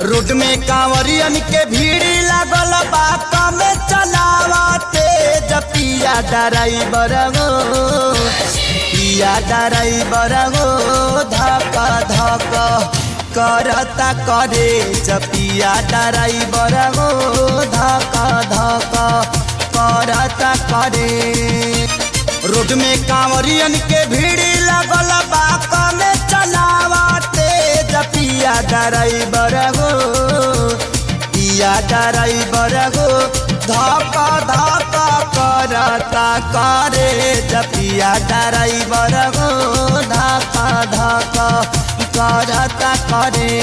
Road में कांवरियन के भीड़ लागल बात में चलावते पिया ड्राइवर गो पिया ड्राइवर गो धक धक करता करे पिया ड्राइवर गो धक धक करता करे। रोड में कांवरियन के भीड़ लागल बात में चलावते पिया ड्राइवर गो पिया ड्राइवर गो धक धक करता करे पिया ड्राइवर गो धक धक करता करे।